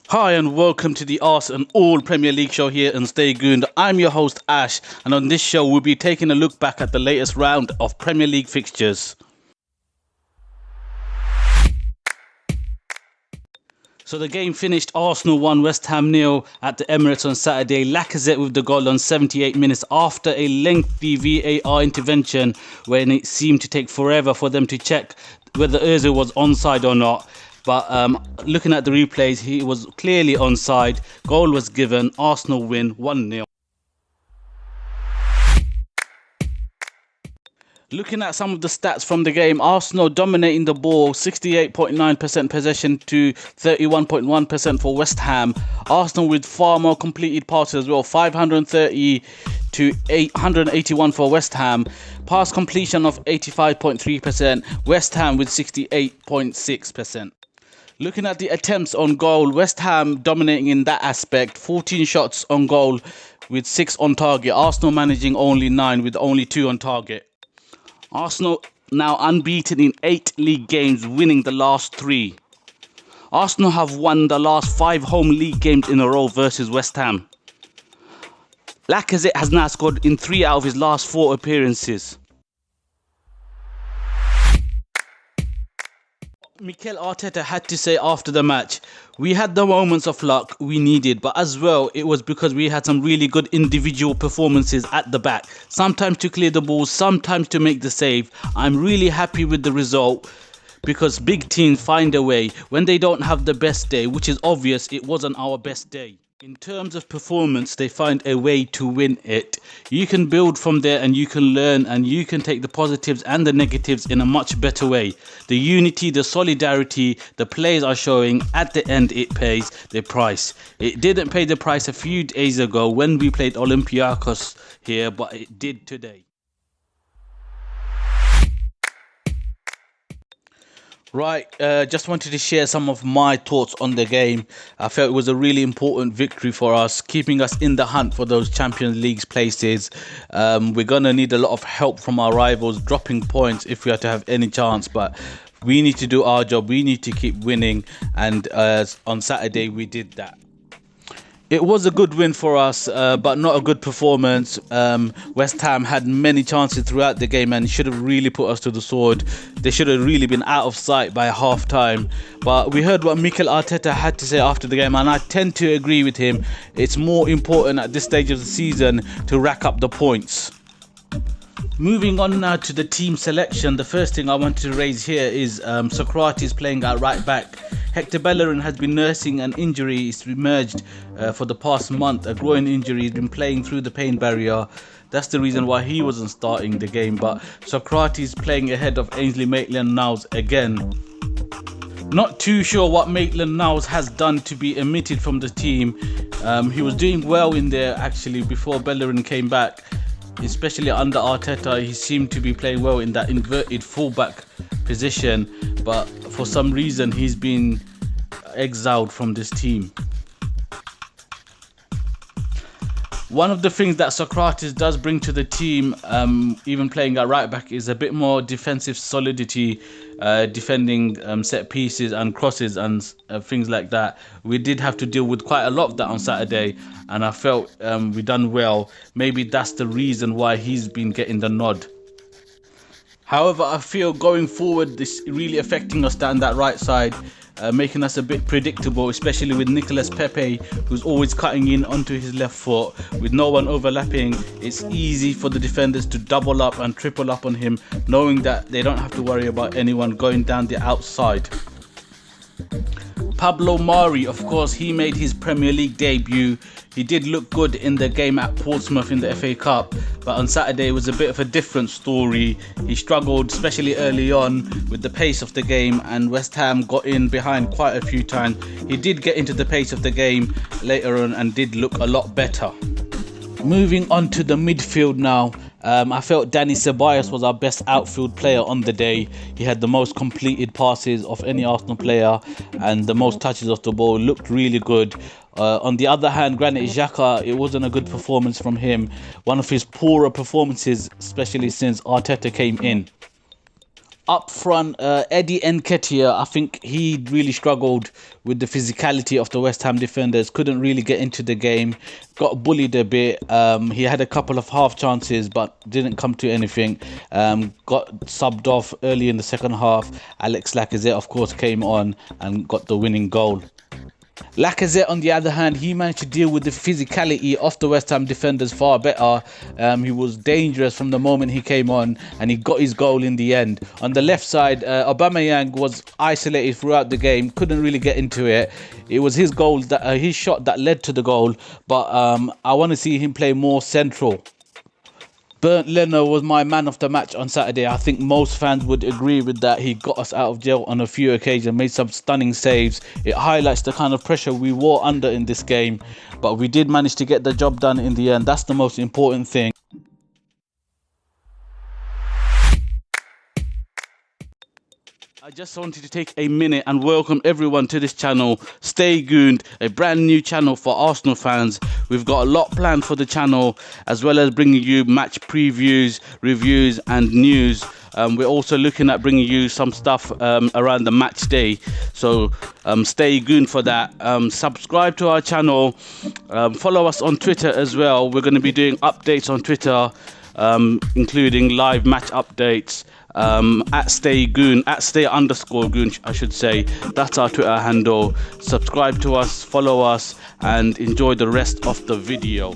Hi and welcome to the Arse'N'All Premier League show here in Stay Gooned. I'm your host Ash, and on this show we'll be taking a look back at the latest round of Premier League fixtures. So the game finished Arsenal 1, West Ham 0 at the Emirates on Saturday. Lacazette with the goal on 78 minutes after a lengthy VAR intervention when it seemed to take forever for them to check whether Ozil was onside or not. But looking at the replays, he was clearly onside. Goal was given. Arsenal win 1-0. Looking at some of the stats from the game, Arsenal dominating the ball, 68.9% possession to 31.1% for West Ham. Arsenal with far more completed passes as well, 530 to 881 for West Ham. Pass completion of 85.3%, West Ham with 68.6%. Looking at the attempts on goal, West Ham dominating in that aspect, 14 shots on goal with 6 on target. Arsenal managing only 9 with only 2 on target. Arsenal now unbeaten in 8 league games, winning the last 3. Arsenal have won the last 5 home league games in a row versus West Ham. Lacazette has now scored in 3 out of his last 4 appearances. Mikel Arteta had to say after the match, we had the moments of luck we needed, but as well, it was because we had some really good individual performances at the back. Sometimes to clear the ball, sometimes to make the save. I'm really happy with the result because big teams find a way when they don't have the best day, which is obvious it wasn't our best day. In terms of performance, they find a way to win it. You can build from there and you can learn and you can take the positives and the negatives in a much better way. The unity, the solidarity, the players are showing at the end it pays the price. It didn't pay the price a few days ago when we played Olympiacos here, but it did today. Right, just wanted to share some of my thoughts on the game. I felt it was a really important victory for us, keeping us in the hunt for those Champions League places. We're going to need a lot of help from our rivals, dropping points if we are to have any chance. But we need to do our job. We need to keep winning. And on Saturday, we did that. It was a good win for us, but not a good performance. West Ham had many chances throughout the game and should have really put us to the sword. They should have really been out of sight by half time. But we heard what Mikel Arteta had to say after the game, and I tend to agree with him. It's more important at this stage of the season to rack up the points. Moving on now to the team selection, the first thing I want to raise here is Socrates playing at right back. Hector Bellerin has been nursing an injury. He's emerged for the past month, a groin injury. He's been playing through the pain barrier. That's the reason why he wasn't starting the game. But Socrates playing ahead of Ainsley Maitland-Niles again. Not too sure what Maitland-Niles has done to be omitted from the team. He was doing well in there actually before Bellerin came back. Especially under Arteta, he seemed to be playing well in that inverted fullback position, but for some reason he's been exiled from this team. One of the things that Socrates does bring to the team, even playing at right back, is a bit more defensive solidity, defending set pieces and crosses and things like that. We did have to deal with quite a lot of that on Saturday, and I felt we done well. Maybe that's the reason why he's been getting the nod. However, I feel going forward, this really affecting us down that right side, making us a bit predictable, especially with Nicolas Pepe, who's always cutting in onto his left foot. With no one overlapping, it's easy for the defenders to double up and triple up on him, knowing that they don't have to worry about anyone going down the outside. Pablo Mari, of course, he made his Premier League debut. He did look good in the game at Portsmouth in the FA Cup, but on Saturday it was a bit of a different story. He struggled, especially early on, with the pace of the game, and West Ham got in behind quite a few times. He did get into the pace of the game later on and did look a lot better. Moving on to the midfield now. I felt Danny Ceballos was our best outfield player on the day. He had the most completed passes of any Arsenal player and the most touches of the ball. Looked really good. On the other hand, Granit Xhaka, it wasn't a good performance from him. One of his poorer performances, especially since Arteta came in. Up front, Eddie Nketiah, I think he really struggled with the physicality of the West Ham defenders. Couldn't really get into the game. Got bullied a bit. He had a couple of half chances, but didn't come to anything. Got subbed off early in the second half. Alex Lacazette, of course, came on and got the winning goal. Lacazette, on the other hand, he managed to deal with the physicality of the West Ham defenders far better. He was dangerous from the moment he came on, and he got his goal in the end. On the left side, Aubameyang was isolated throughout the game, couldn't really get into it. It was his goal, his shot that led to the goal, but I want to see him play more central. Bernd Leno was my man of the match on Saturday. I think most fans would agree with that. He got us out of jail on a few occasions, made some stunning saves. It highlights the kind of pressure we were under in this game, but we did manage to get the job done in the end. That's the most important thing. I just wanted to take a minute and welcome everyone to this channel. Stay Gooned, a brand new channel for Arsenal fans. We've got a lot planned for the channel, as well as bringing you match previews, reviews and news. We're also looking at bringing you some stuff around the match day. So stay Gooned for that. Subscribe to our channel. Follow us on Twitter as well. We're going to be doing updates on Twitter, including live match updates. At stay underscore goon, I should say. That's our Twitter handle. Subscribe to us, follow us, and enjoy the rest of the video.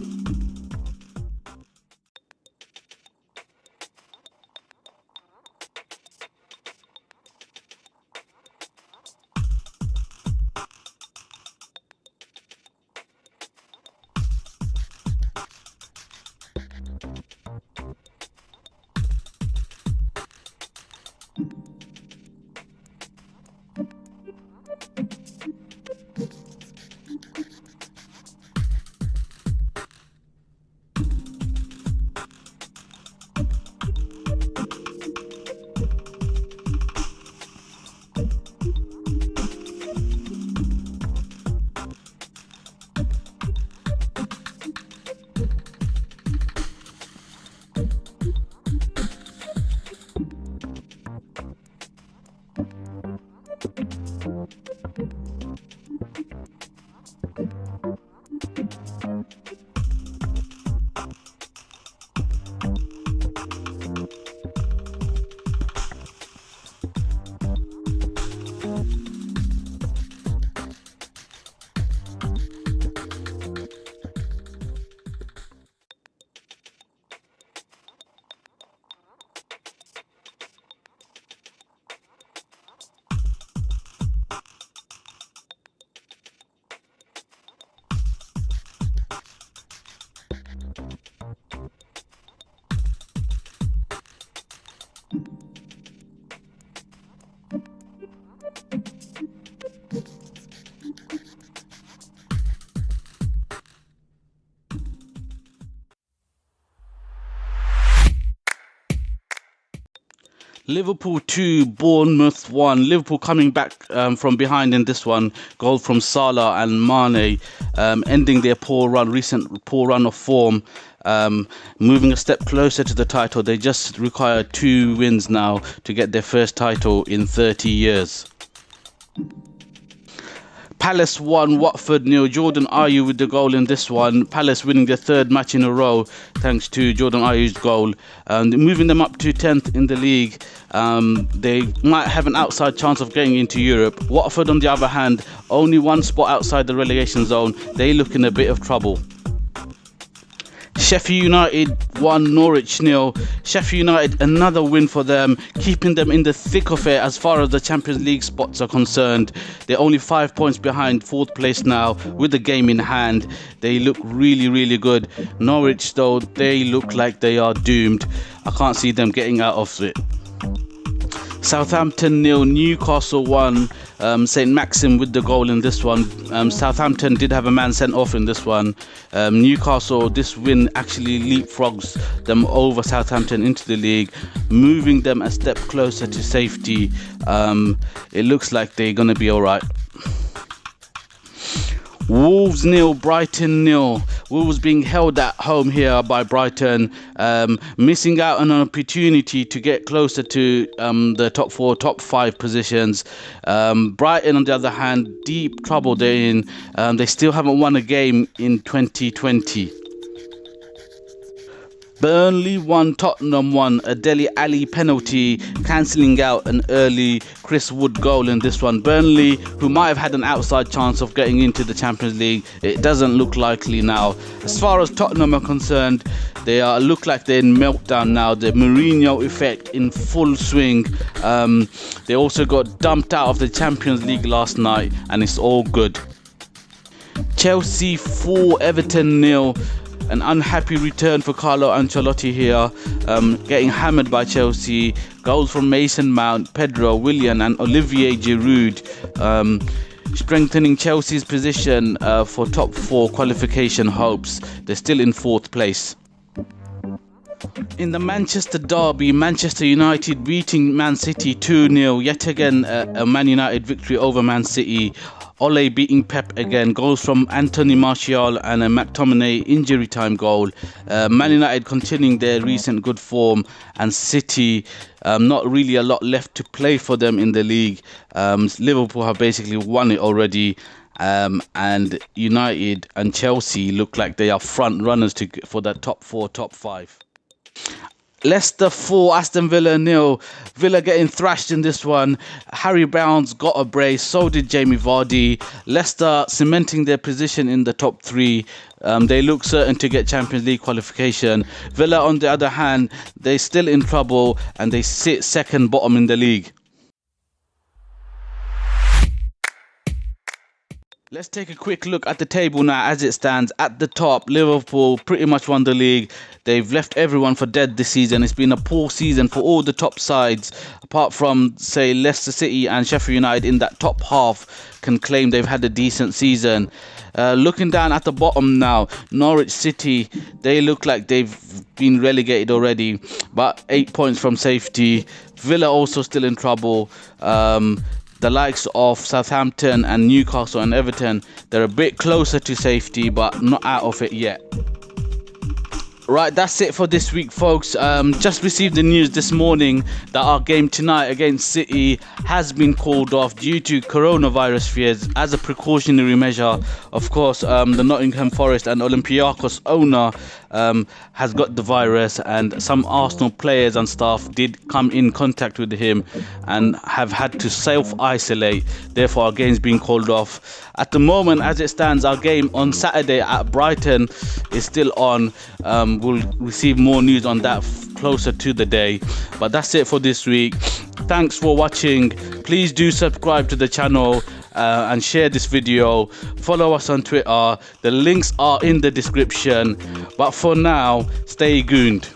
Liverpool 2, Bournemouth 1. Liverpool coming back from behind in this one. Goal from Salah and Mane, ending their recent poor run of form. Moving a step closer to the title. They just require 2 wins now to get their first title in 30 years. Palace 1, Watford 0. Jordan Ayew with the goal in this one. Palace winning their 3rd match in a row thanks to Jordan Ayew's goal. Moving them up to 10th in the league. They might have an outside chance of getting into Europe. Watford, on the other hand, only 1 spot outside the relegation zone. They look in a bit of trouble. Sheffield United 1, Norwich 0. Sheffield United, another win for them, keeping them in the thick of it as far as the Champions League spots are concerned. They're only 5 points behind 4th place now with the game in hand. They look really, really good. Norwich, though, they look like they are doomed. I can't see them getting out of it. Southampton 0, Newcastle 1. St. Maxim with the goal in this one. Southampton did have a man sent off in this one. Newcastle, this win actually leapfrogs them over Southampton into the league, moving them a step closer to safety. It looks like they're going to be all right. Wolves 0, Brighton 0. Wolves being held at home here by Brighton, missing out on an opportunity to get closer to the top 4, top 5 positions. Brighton, on the other hand, deep trouble they're in. They still haven't won a game in 2020. Burnley 1, Tottenham 1, a Dele Alli penalty cancelling out an early Chris Wood goal in this one. Burnley, who might have had an outside chance of getting into the Champions League, it doesn't look likely now. As far as Tottenham are concerned, they look like they're in meltdown now. The Mourinho effect in full swing. They also got dumped out of the Champions League last night, and it's all good. Chelsea 4, Everton 0. An unhappy return for Carlo Ancelotti here, getting hammered by Chelsea. Goals from Mason Mount, Pedro, Willian and Olivier Giroud, strengthening Chelsea's position for top 4 qualification hopes. They're still in 4th place. In the Manchester derby, Manchester United beating Man City 2-0. Yet again, a Man United victory over Man City. Ole beating Pep again. Goals from Anthony Martial and a McTominay injury time goal. Man United continuing their recent good form, and City not really a lot left to play for them in the league. Liverpool have basically won it already. And United and Chelsea look like they are front runners for that top 4, top 5. Leicester 4, Aston Villa 0. Villa getting thrashed in this one. Harry Brown's got a brace, so did Jamie Vardy. Leicester cementing their position in the top 3. They look certain to get Champions League qualification. Villa, on the other hand, they're still in trouble and they sit second bottom in the league. Let's take a quick look at the table now as it stands. At the top, Liverpool pretty much won the league. They've left everyone for dead this season. It's been a poor season for all the top sides, apart from, say, Leicester City and Sheffield United in that top half can claim they've had a decent season. Looking down at the bottom now, Norwich City, they look like they've been relegated already, but 8 points from safety. Villa also still in trouble. The likes of Southampton and Newcastle and Everton, they're a bit closer to safety, but not out of it yet. Right, that's it for this week, folks. Just received the news this morning that our game tonight against City has been called off due to coronavirus fears. As a precautionary measure, of course, the Nottingham Forest and Olympiacos owner has got the virus, and some Arsenal players and staff did come in contact with him and have had to self-isolate. Therefore, our game's been called off. At the moment, as it stands, our game on Saturday at Brighton is still on. We'll receive more news on that closer to the day. But that's it for this week. Thanks for watching. Please do subscribe to the channel and share this video. Follow us on Twitter. The links are in the description. But for now, stay gooned.